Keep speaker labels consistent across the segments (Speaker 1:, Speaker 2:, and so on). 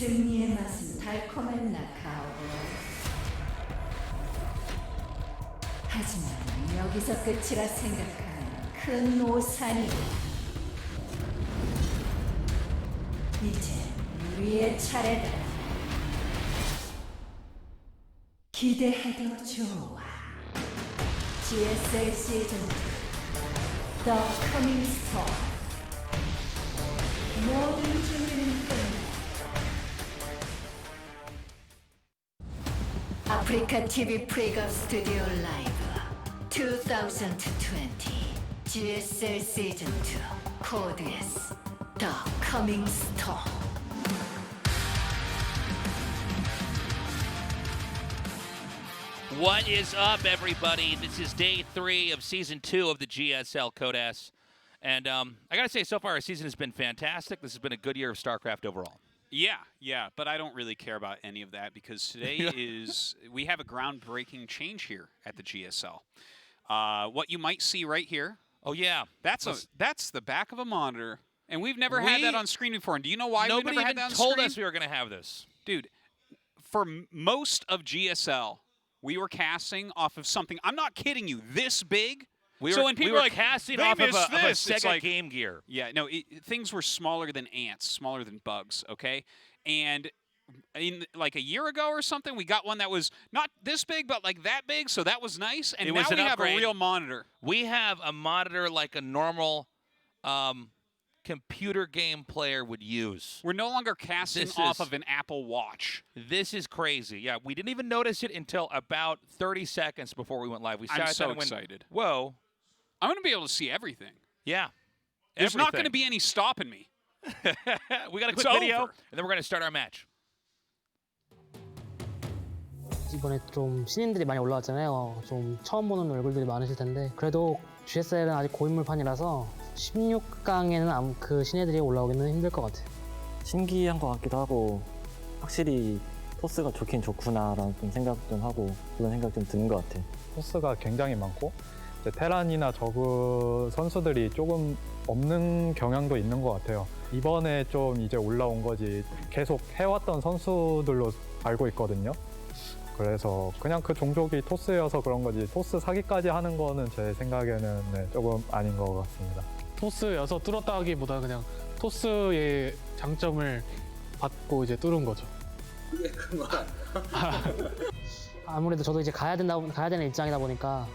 Speaker 1: 승리의 맛은 달콤한 나카오. 하지만 여기서 끝이라 생각하는 큰 오산이 이제 우리의 차례다. 기대해도 좋아. GSL 시즌 2 The Coming Storm. 모든 준비는 끝났다. 아프리카 TV 프리급 스튜디오 라이브 2020 GSL 시즌 2 코드 S The Coming Storm.
Speaker 2: What is up, everybody? This is day 3 of season 2 of the GSL Code S. And I gotta say, so far our season has been fantastic. This has been a good year of StarCraft overall.
Speaker 3: Yeah, but I don't really care about any of that because today we have a groundbreaking change here at the GSL. What you might see right here.
Speaker 2: Oh yeah,
Speaker 3: that's the back of a monitor, and we've never had that on screen before. And do you know why we've never had that on screen?
Speaker 2: Nobody even told us we were gonna have this,
Speaker 3: dude. For most of GSL, we were casting off of something. I'm not kidding you. This big.
Speaker 2: So when people were like,
Speaker 3: casting
Speaker 2: off of a
Speaker 3: Sega
Speaker 2: like, Game Gear.
Speaker 3: Yeah, no, things were smaller than ants, smaller than bugs, okay? And in like a year ago or something, we got one that was not this big, but like that big, so that was nice. And now we have a real monitor.
Speaker 2: We have a monitor like a normal computer game player would use.
Speaker 3: We're no longer casting off of an Apple Watch.
Speaker 2: This is crazy. Yeah, we didn't even notice it until about 30 seconds before we went live. We
Speaker 3: I'm so excited.
Speaker 2: Whoa.
Speaker 3: I'm going to be able to see everything.
Speaker 2: Yeah.
Speaker 3: There's not going to be any stopping me.
Speaker 2: We got a quick video, and then we're going to start our match.
Speaker 4: 이번에 좀 신인들이 많이 올라왔잖아요. 좀 처음 보는 얼굴들이 많으실 텐데 그래도 GSL은 아직 고인물판이라서 16강에는 그 신예들이 올라오기는 힘들 것 같아요.
Speaker 5: 신기한 것 같기도 하고 확실히 토스가 좋긴 좋구나라는 좀 생각 좀 하고 그런 생각 좀 드는 것 같아요.
Speaker 6: 토스가 굉장히 많고 이제 테란이나 저그 선수들이 조금 없는 경향도 있는 것 같아요. 이번에 좀 이제 올라온 거지 계속 해왔던 선수들로 알고 있거든요. 그래서 그냥 그 종족이 토스여서 그런 거지 토스 사기까지 하는 거는 제 생각에는 조금 아닌 것 같습니다.
Speaker 7: 토스여서 뚫었다 하기보다 그냥 토스의 장점을 받고 이제 뚫은 거죠.
Speaker 4: 아무래도 저도 이제 가야 되는 입장이다 보니까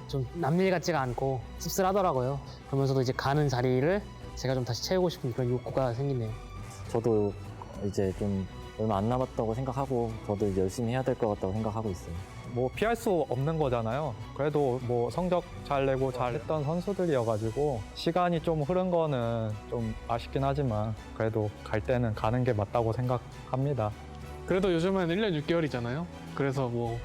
Speaker 4: 좀 남일 같지가 않고 씁쓸하더라고요. 그러면서도 이제 가는 자리를 제가 좀 다시 채우고 싶은 그런 욕구가 생기네요.
Speaker 5: 저도 이제 좀 얼마 안 남았다고 생각하고 저도 열심히 해야 될 것 같다고 생각하고 있어요.
Speaker 6: 뭐 피할 수 없는 거잖아요. 그래도 뭐 성적 잘 내고 잘했던 선수들이어가지고 시간이 좀 흐른 거는 좀 아쉽긴 하지만 그래도 갈 때는 가는 게 맞다고 생각합니다.
Speaker 7: 그래도 요즘은 1년 6개월이잖아요. 그래서 뭐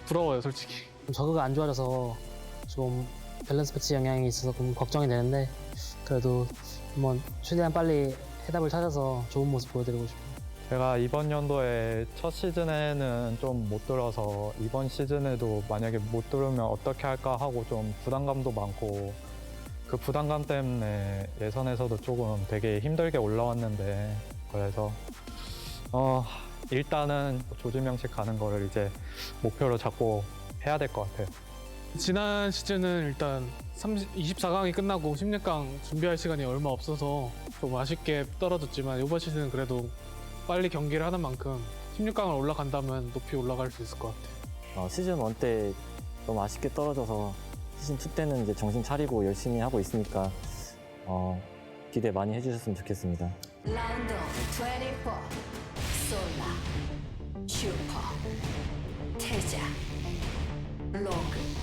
Speaker 7: 부러워요, 솔직히.
Speaker 4: 저그가 안 좋아져서 좀 밸런스 패치 영향이 있어서 좀 걱정이 되는데 그래도 한번 최대한 빨리 해답을 찾아서 좋은 모습 보여드리고 싶어요.
Speaker 6: 제가 이번 연도에 첫 시즌에는 좀 못 들어서 이번 시즌에도 만약에 못 들으면 어떻게 할까 하고 좀 부담감도 많고 그 부담감 때문에 예선에서도 조금 되게 힘들게 올라왔는데 그래서 일단은 조지명식 가는 거를 이제 목표로 잡고 해야 될 것 같아요.
Speaker 7: 지난 시즌은 일단 24강이 끝나고 16강 준비할 시간이 얼마 없어서 좀 아쉽게 떨어졌지만 이번 시즌은 그래도 빨리 경기를 하는 만큼 16강을 올라간다면 높이 올라갈 수 있을 것 같아요.
Speaker 5: 시즌 1 때 너무 아쉽게 떨어져서 시즌 2 때는 이제 정신 차리고 열심히 하고 있으니까 기대 많이 해주셨으면 좋겠습니다.
Speaker 1: 라운드 24 솔라 슈퍼 태자 로그.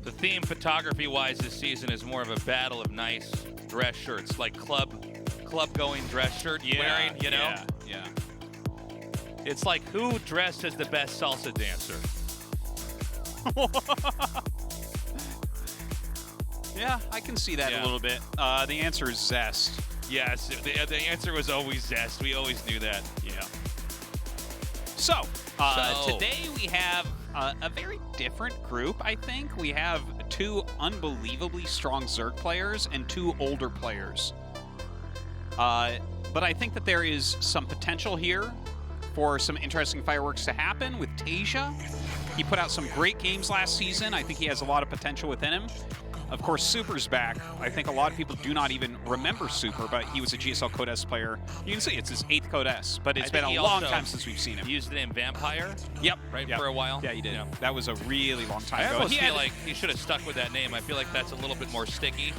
Speaker 2: The theme photography-wise this season is more of a battle of nice dress shirts, like club-going dress shirt wearing, you know?
Speaker 3: Yeah.
Speaker 2: It's like who dressed as the best salsa dancer?
Speaker 3: Yeah, I can see that a little bit. The answer is Zest.
Speaker 2: Yes, the answer was always Zest. We always knew that.
Speaker 3: Yeah. So, today we have a very different group, I think. We have two unbelievably strong Zerg players and two older players. But I think that there is some potential here for some interesting fireworks to happen with TaeJa. He put out some great games last season. I think he has a lot of potential within him. Of course, Super's back. I think a lot of people do not even remember Super, but he was a GSL Code S player. You can see it's his 8th Code S, but it's been a long time since we've seen him.
Speaker 2: He used the name Vampire.
Speaker 3: Yep.
Speaker 2: Right,
Speaker 3: yep.
Speaker 2: for a while.
Speaker 3: Yeah, he did.
Speaker 2: Yeah.
Speaker 3: That was a really long time ago.
Speaker 2: I almost feel like he should have stuck with that name. I feel like that's a little bit more sticky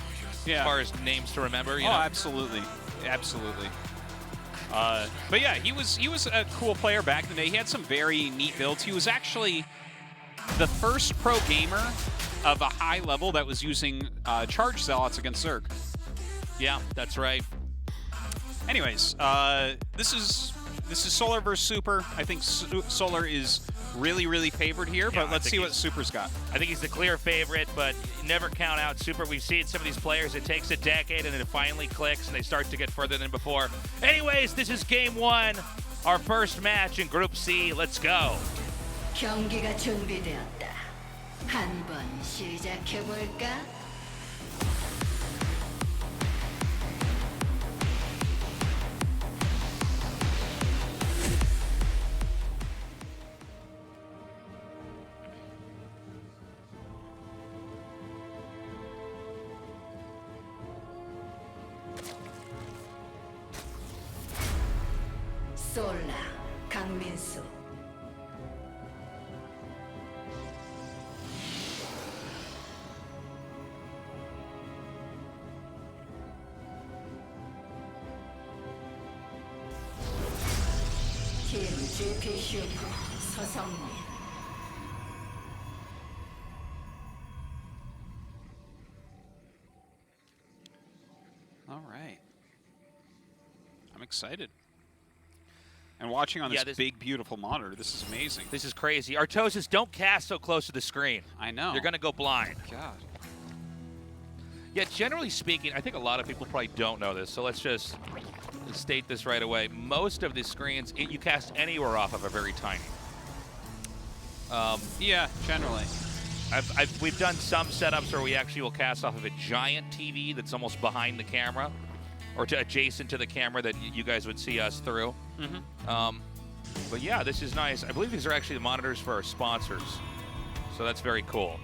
Speaker 2: as far as names to remember. You know?
Speaker 3: Absolutely. Absolutely. But yeah, he was a cool player back in the day. He had some very neat builds. He was actually the first pro gamer of a high level that was using charge zealots against Zerg.
Speaker 2: Yeah, that's right.
Speaker 3: Anyways, this is Solar versus Super. I think Solar is really favored here, but let's see what Super's got.
Speaker 2: I think he's the clear favorite, but never count out Super. We've seen some of these players, it takes a decade and it finally clicks and they start to get further than before. Anyways, this is game 1, our first match in Group C. Let's go.
Speaker 1: 경기가 준비되었다. 한번 시작해볼까? 솔라, 강민수. 팀 GP 슈퍼 서성민.
Speaker 3: All right. I'm excited. And watching on this big, beautiful monitor, this is amazing.
Speaker 2: This is crazy. Artosis, don't cast so close to the screen.
Speaker 3: I know.
Speaker 2: You're going to go blind.
Speaker 3: God.
Speaker 2: Yeah, generally speaking, I think a lot of people probably don't know this, so let's just state this right away. Most of the screens you cast anywhere off of are very tiny.
Speaker 3: Yeah, generally.
Speaker 2: We've done some setups where we actually will cast off of a giant TV that's almost behind the camera, or adjacent to the camera that you guys would see us through. But yeah, this is nice. I believe these are actually the monitors for our sponsors, so that's very cool.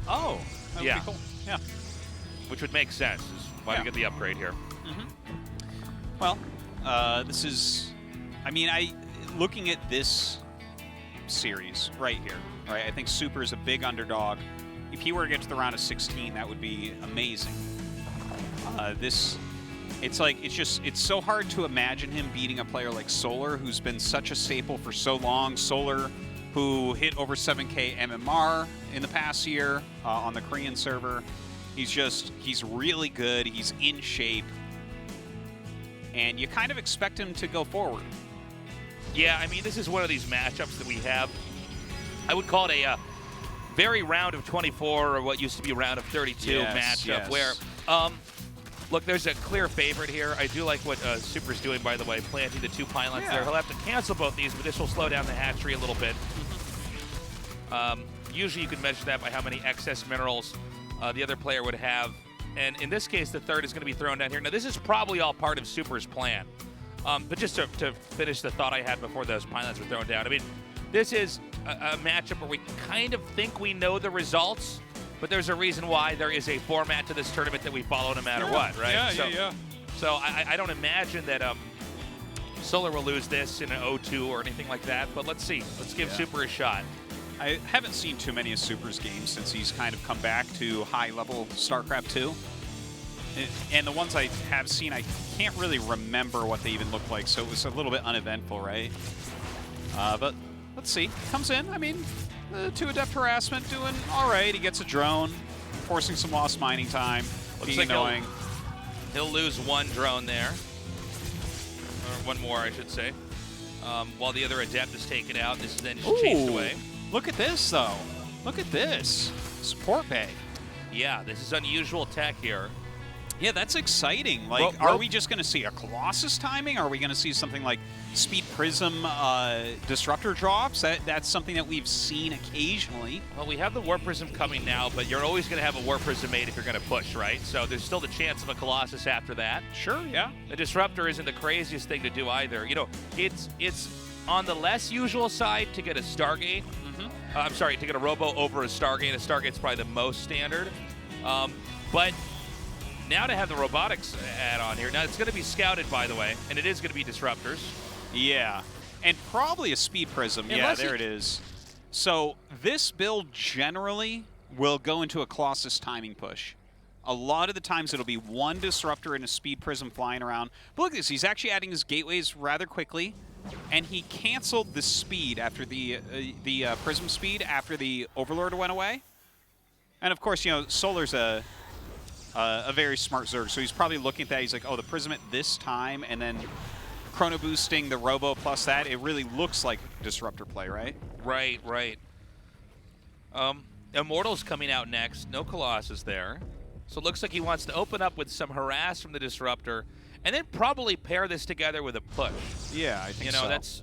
Speaker 3: Oh, that would be cool. Yeah.
Speaker 2: Which would make sense. Is why we get the upgrade here.
Speaker 3: Well, this is, I mean, looking at this series right here, right? I think Super is a big underdog. If he were to get to the round of 16, that would be amazing. It's so hard to imagine him beating a player like Solar, who's been such a staple for so long. Solar, who hit over 7K MMR in the past year on the Korean server. He's really good. He's in shape. And you kind of expect him to go forward.
Speaker 2: Yeah, I mean, this is one of these matchups that we have. I would call it a very round of 24, or what used to be round of 32 matchup, where, look, there's a clear favorite here. I do like what Super's doing, by the way, planting the 2 pylons there. He'll have to cancel both these, but this will slow down the hatchery a little bit. Usually you can measure that by how many excess minerals the other player would have. And in this case, the 3rd is going to be thrown down here. Now, this is probably all part of Super's plan. But just to finish the thought I had before those pylons were thrown down, I mean, this is a matchup where we kind of think we know the results, but there's a reason why there is a format to this tournament that we follow no matter what, right? So I don't imagine that Solar will lose this in an 0-2 or anything like that, but let's see. Let's give Super a shot.
Speaker 3: I haven't seen too many of Super's games since he's kind of come back to high-level StarCraft 2. And the ones I have seen, I can't really remember what they even look like, so it was a little bit uneventful, right? But let's see. Comes in, I mean, 2 Adept Harassment doing all right. He gets a drone, forcing some lost mining time.
Speaker 2: Looks like annoying. He'll lose 1 drone there. Or 1 more, I should say. While the other Adept is taken out, this is then just chased away.
Speaker 3: Look at this, though. Look at this. Support bay.
Speaker 2: Yeah, this is unusual tech here.
Speaker 3: Yeah, that's exciting. Like, are we just going to see a Colossus timing? Or are we going to see something like speed prism disruptor drops. That's something that we've seen occasionally.
Speaker 2: Well, we have the Warp Prism coming now, but you're always going to have a Warp Prism made if you're going to push, right? So there's still the chance of a Colossus after that.
Speaker 3: Sure, yeah.
Speaker 2: The Disruptor isn't the craziest thing to do either. You know, it's on the less usual side to get a Stargate. I'm sorry, to get a Robo over a Stargate. A Stargate's probably the most standard. But now to have the robotics add on here. Now it's going to be scouted, by the way, and it is going to be Disruptors.
Speaker 3: Yeah, and probably a speed prism. Yeah, there it is. So this build generally will go into a Colossus timing push. A lot of the times it'll be one disruptor and a speed prism flying around. But look at this, he's actually adding his gateways rather quickly, and he canceled the speed after the prism speed after the Overlord went away. And of course, you know, Solar's a very smart Zerg, so he's probably looking at that. He's like, oh, the prism at this time, and then chrono boosting the Robo plus that, it really looks like disruptor play, right?
Speaker 2: Right, right. Immortal's coming out next. No Colossus there. So it looks like he wants to open up with some harass from the Disruptor, and then probably pair this together with a push.
Speaker 3: Yeah, I think so.
Speaker 2: You know, that's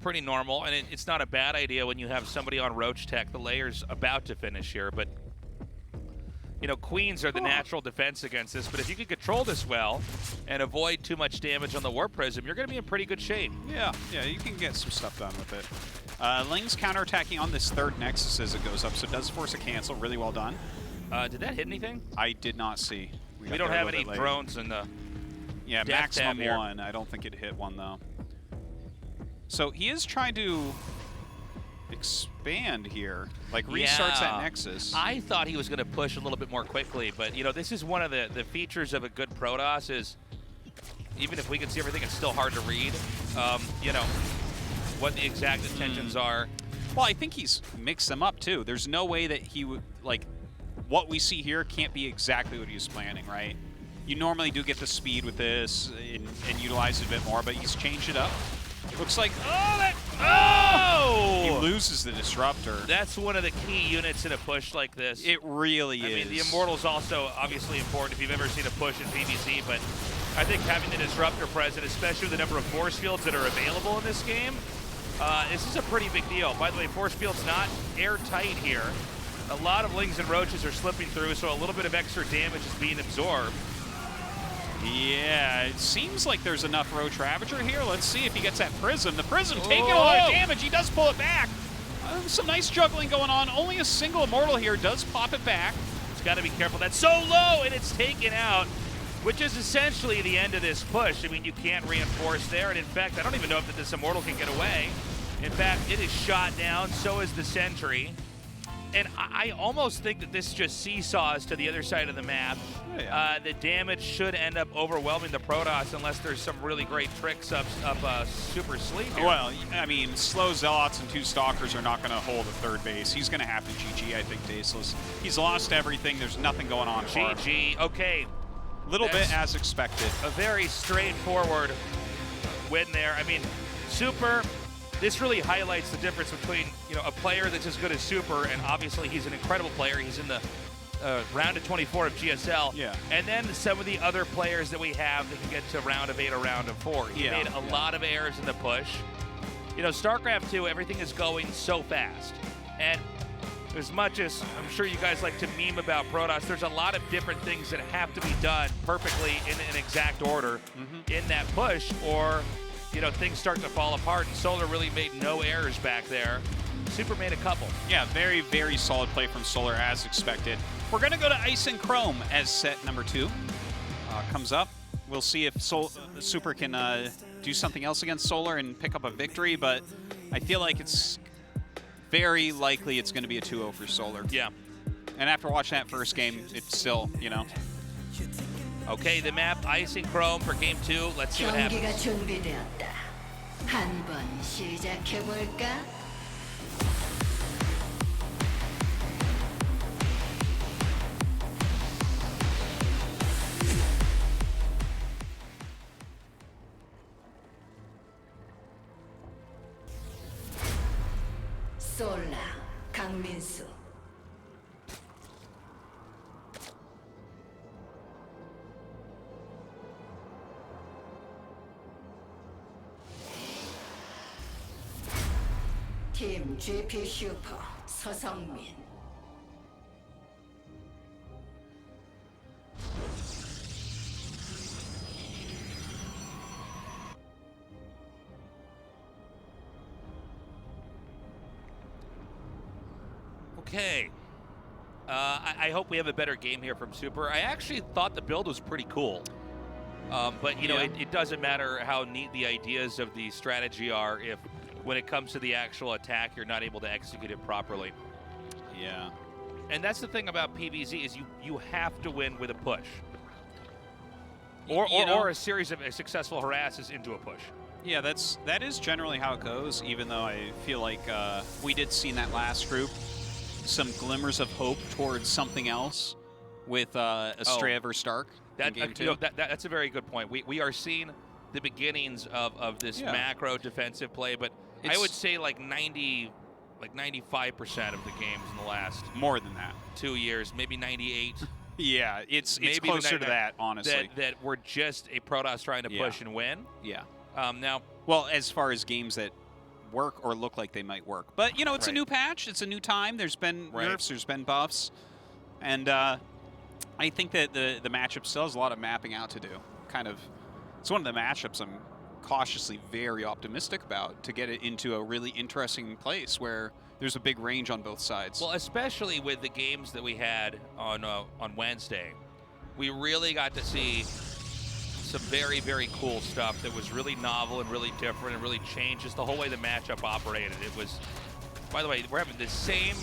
Speaker 2: pretty normal, and it's not a bad idea when you have somebody on Roach Tech. The layer's about to finish here, but you know, Queens are the natural defense against this, but if you can control this well and avoid too much damage on the Warp Prism, you're going to be in pretty good shape.
Speaker 3: Yeah, you can get some stuff done with it. Ling's counterattacking on this third Nexus as it goes up, so it does force a cancel. Really well done.
Speaker 2: Did that hit anything?
Speaker 3: I did not see.
Speaker 2: We don't have any drones in the
Speaker 3: Yeah, maximum one. I don't think it hit one, though. So he is trying to expand here, like restarts that Nexus.
Speaker 2: I thought he was going to push a little bit more quickly, but you know, this is one of the features of a good Protoss is even if we can see everything, it's still hard to read, you know, what the exact intentions are.
Speaker 3: Well, I think he's mixed them up too. There's no way that he would, like, what we see here can't be exactly what he was planning, right? You normally do get the speed with this and utilize it a bit more, but he's changed it up. Looks like, he loses the Disruptor.
Speaker 2: That's one of the key units in a push like this.
Speaker 3: It really is.
Speaker 2: I mean, the Immortal's also obviously important if you've ever seen a push in PvZ, but I think having the Disruptor present, especially with the number of force fields that are available in this game, this is a pretty big deal. By the way, force field's not airtight here. A lot of Lings and Roaches are slipping through, so a little bit of extra damage is being absorbed.
Speaker 3: Yeah, it seems like there's enough Roach Ravager here. Let's see if he gets that Prism. The Prism taking a lot of damage. He does pull it back. Some nice juggling going on. Only a single Immortal here does pop it back.
Speaker 2: It's got to be careful. That's so low, and it's taken out, which is essentially the end of this push. I mean, you can't reinforce there, and in fact, I don't even know if this Immortal can get away. In fact, it is shot down. So is the Sentry. And I almost think that this just seesaws to the other side of the map. The damage should end up overwhelming the Protoss unless there's some really great tricks up super sleep here.
Speaker 3: Well, I mean, slow Zealots and 2 Stalkers are not going to hold a third base. He's going to have to GG, I think, Daceless. He's lost everything. There's nothing going on for him.
Speaker 2: GG, okay.
Speaker 3: Little bit as expected.
Speaker 2: A very straightforward win there. I mean, Super... This really highlights the difference between, you know, a player that's as good as Super, and obviously he's an incredible player. He's in the round of 24 of GSL.
Speaker 3: Yeah.
Speaker 2: And then some of the other players that we have that can get to round of 8 or round of 4. He made a lot of errors in the push. You know, StarCraft 2, everything is going so fast. And as much as I'm sure you guys like to meme about Protoss, there's a lot of different things that have to be done perfectly in an exact order in that push, or you know, things start to fall apart, and Solar really made no errors back there. Super made a couple.
Speaker 3: Yeah, very, very solid play from Solar as expected. We're going to go to Ice and Chrome as set number 2 comes up. We'll see if Super can do something else against Solar and pick up a victory, but I feel like it's very likely it's going to be a 2-0 for Solar.
Speaker 2: Yeah.
Speaker 3: And after watching that first game, it's still, you know.
Speaker 2: Okay, the map, Ice and Chrome for game 2. Let's see what happens.
Speaker 1: 경기가 준비되었다. 한번 시작해 볼까? 솔라 강민수. 팀 GP 슈퍼 서성민.
Speaker 2: Okay. I hope we have a better game here from Super. I actually thought the build was pretty cool. But, you know, it doesn't matter how neat the ideas of the strategy are if when it comes to the actual attack, you're not able to execute it properly.
Speaker 3: Yeah.
Speaker 2: And that's the thing about PvZ is you have to win with a push. Or a series of successful harasses into a push.
Speaker 3: Yeah, that is generally how it goes, even though I feel like we did see in that last group some glimmers of hope towards something else with Estrella versus Stark.
Speaker 2: That's a very good point. We are seeing the beginnings of this macro defensive play, but I would say like 95% of the games in the last
Speaker 3: more than that
Speaker 2: 2 years, maybe 98.
Speaker 3: Yeah, it's closer to that, honestly.
Speaker 2: That we're just a Protoss trying to push and win.
Speaker 3: Yeah.
Speaker 2: Now,
Speaker 3: well, as far as games that work or look like they might work, but you know, it's a new patch, it's a new time. There's been nerfs, there's been buffs, and I think that the matchup still has a lot of mapping out to do. It's one of the matchups I'm cautiously very optimistic about to get it into a really interesting place where there's a big range on both sides.
Speaker 2: Well, especially with the games that we had on Wednesday, we really got to see some very, very cool stuff that was really novel and really different and really changed just the whole way the matchup operated. It was, by the way, we're having the same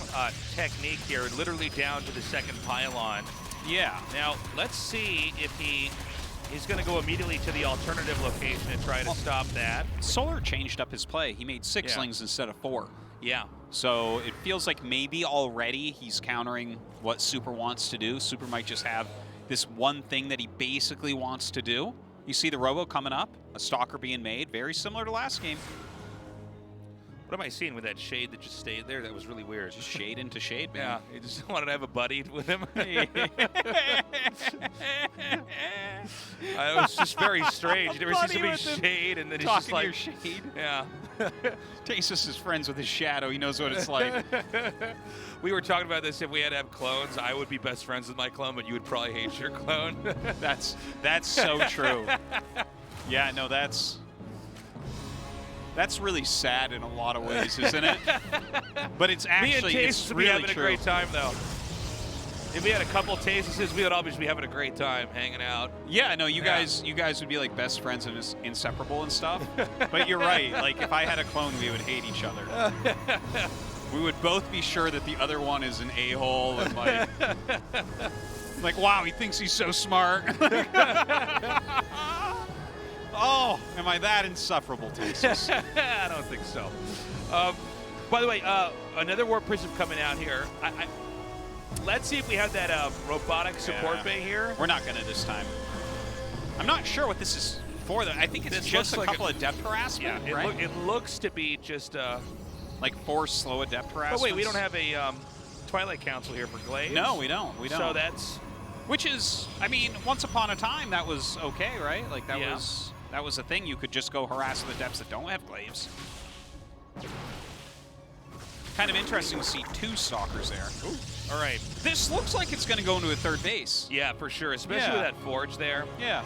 Speaker 2: technique here, literally down to the second pylon.
Speaker 3: Yeah.
Speaker 2: Now, let's see if he's going to go immediately to the alternative location and try to stop that.
Speaker 3: Solar changed up his play. He made 6 slings instead of 4.
Speaker 2: Yeah.
Speaker 3: So it feels like maybe already he's countering what Super wants to do. Super might just have this one thing that he basically wants to do. You see the Robo coming up, a Stalker being made, very similar to last game.
Speaker 2: What am I seeing with that shade that just stayed there? That was really weird.
Speaker 3: Just shade into shade, man.
Speaker 2: Yeah, he just wanted to have a buddy with him. It was just very strange. You never see somebody shade and then he's just like
Speaker 3: your shade.
Speaker 2: Yeah.
Speaker 3: TaeJa is friends with his shadow. He knows what it's like.
Speaker 2: We were talking about this. If we had to have clones, I would be best friends with my clone, but you would probably hate your clone.
Speaker 3: That's so true. Yeah, no, that's really sad in a lot of ways, isn't it? But it's actually
Speaker 2: me and
Speaker 3: it's
Speaker 2: would
Speaker 3: really
Speaker 2: be having
Speaker 3: true.
Speaker 2: a great time though. If we had a couple TaeJas, we would all just be having a great time hanging out.
Speaker 3: Yeah, no, you guys would be like best friends and inseparable and stuff. But you're right. Like if I had a clone, we would hate each other. We would both be sure that the other one is an a-hole and like wow, he thinks he's so smart. Oh, am I that insufferable, TaeJa?
Speaker 2: I don't think so. By the way, another Warp Prism coming out here. Let's see if we have that robotic support bay here.
Speaker 3: We're not going to this time. I'm not sure what this is for, though. I think it's just a couple of depth harassment, right?
Speaker 2: It looks to be just...
Speaker 3: like 4 slow adept harassments.
Speaker 2: Oh, wait, we don't have a Twilight Council here for Glaives.
Speaker 3: No, we don't.
Speaker 2: So that's...
Speaker 3: Which is, I mean, once upon a time, that was okay, right? Like, that was a thing. You could just go harass the depths that don't have Glaives. Kind of interesting to see 2 Stalkers there.
Speaker 2: Ooh. All right.
Speaker 3: This looks like it's going to go into a third base.
Speaker 2: Yeah, for sure, especially with that Forge there.
Speaker 3: Yeah.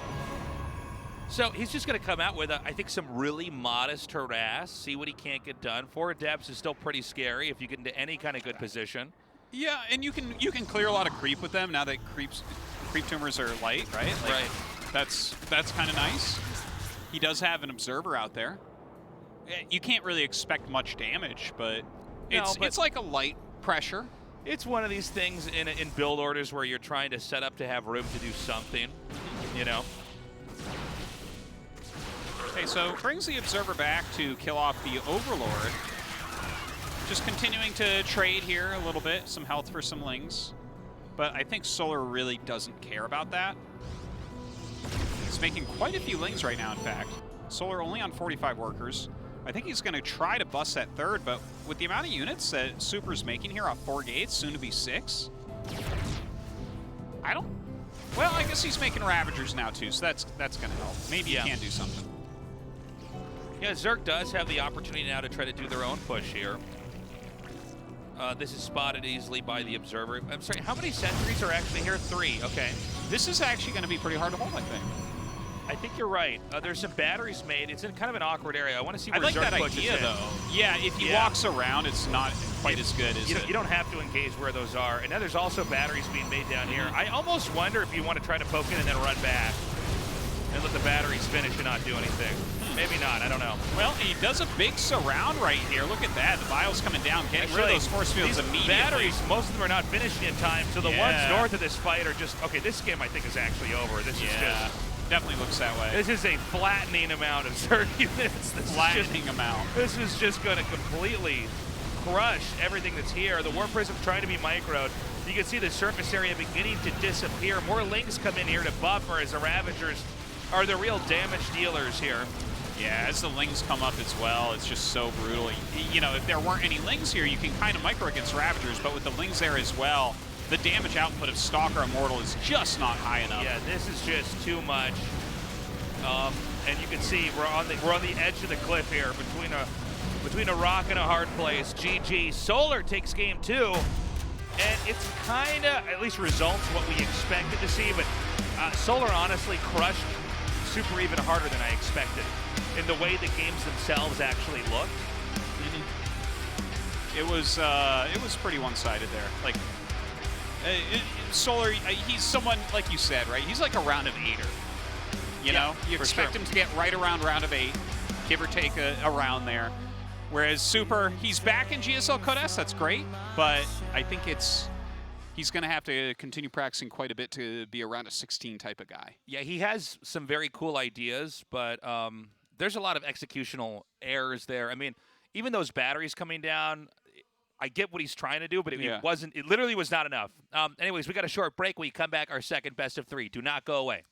Speaker 2: So he's just going to come out with, I think, some really modest harass, see what he can't get done. 4 adepts is still pretty scary if you get into any kind of good position.
Speaker 3: Yeah, and you can clear a lot of creep with them now that creep tumors are light, right? Like,
Speaker 2: right.
Speaker 3: That's kind of nice. He does have an observer out there. You can't really expect much damage, but it's like a light pressure.
Speaker 2: It's one of these things in build orders where you're trying to set up to have room to do something, you know.
Speaker 3: Okay, so brings the Observer back to kill off the Overlord. Just continuing to trade here a little bit, some health for some Lings. But I think Solar really doesn't care about that. He's making quite a few Lings right now, in fact. Solar only on 45 workers. I think he's going to try to bust that third, but with the amount of units that Super's making here off 4 gates, soon to be 6, well, I guess he's making Ravagers now, too, so that's going to help. Maybe he can do something.
Speaker 2: Yeah, Zerg does have the opportunity now to try to do their own push here. This is spotted easily by the observer. I'm sorry, how many sentries are actually here? 3, okay.
Speaker 3: This is actually going to be pretty hard to hold, I think.
Speaker 2: I think you're right. There's some batteries made. It's in kind of an awkward area. I want to see where
Speaker 3: I like
Speaker 2: Zerk
Speaker 3: that
Speaker 2: pushes
Speaker 3: idea,
Speaker 2: in.
Speaker 3: though. Yeah, if he walks around, it's not quite as good as
Speaker 2: you don't have to engage where those are. And now there's also batteries being made down here. I almost wonder if you want to try to poke in and then run back and let the batteries finish and not do anything. Maybe not. I don't know.
Speaker 3: Well, he does a big surround right here. Look at that. The bio's coming down, getting rid of those force fields immediately.
Speaker 2: Batteries, most of them are not finishing in time, so the ones north of this fight are just, okay, this game I think is actually over. This is just...
Speaker 3: Definitely looks that way.
Speaker 2: This is a flattening amount of Zerg units.
Speaker 3: Flattening amount.
Speaker 2: This is just going to completely crush everything that's here. The Warp Prism trying to be microed. You can see the surface area beginning to disappear. More links come in here to buffer as the Ravagers are the real damage dealers here.
Speaker 3: Yeah, as the Lings come up as well, it's just so brutal. You know, if there weren't any Lings here, you can kind of micro against Ravagers, but with the Lings there as well, the damage output of Stalker Immortal is just not high enough.
Speaker 2: Yeah, this is just too much. And you can see we're on the edge of the cliff here between a rock and a hard place. GG. Solar takes game 2, and it's kind of, at least results, what we expected to see, but Solar honestly crushed Super even harder than I expected in the way the games themselves actually looked.
Speaker 3: It was pretty one-sided there. Like, Solar, he's someone, like you said, right? He's like a round of 8er. You know? You expect him to get right around round of 8, give or take a round there. Whereas Super, he's back in GSL Codes, that's great, but I think he's going to have to continue practicing quite a bit to be around a 16 type of guy.
Speaker 2: Yeah, he has some very cool ideas, but there's a lot of executional errors there. I mean, even those batteries coming down, I get what he's trying to do, but it literally was not enough. Anyways, we got a short break. When we come back, our second best of 3. Do not go away.